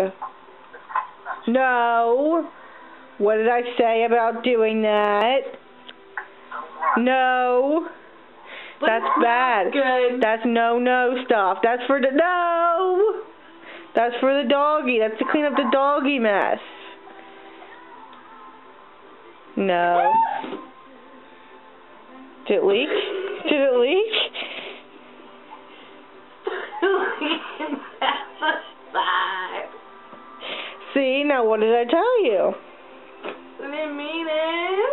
Go. No. What did I say about doing that? No. But That's bad. Good. That's no stuff. That's for the no. That's for the doggy. That's to clean up the doggy mess. No. Did it leak? Did it leak? See, now what did I tell you? I didn't mean it.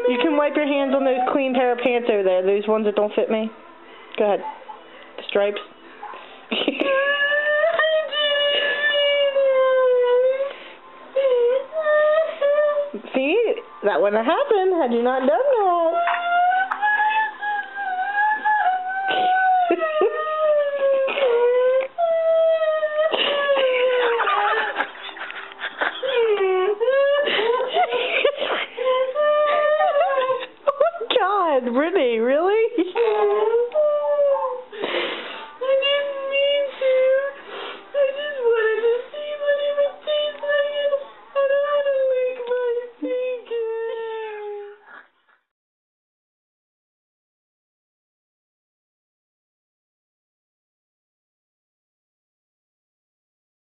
You can wipe your hands on those clean pair of pants over there. Those ones that don't fit me. Go ahead. The stripes. See, that wouldn't have happened had you not done that. Oh my God, Brittany, really?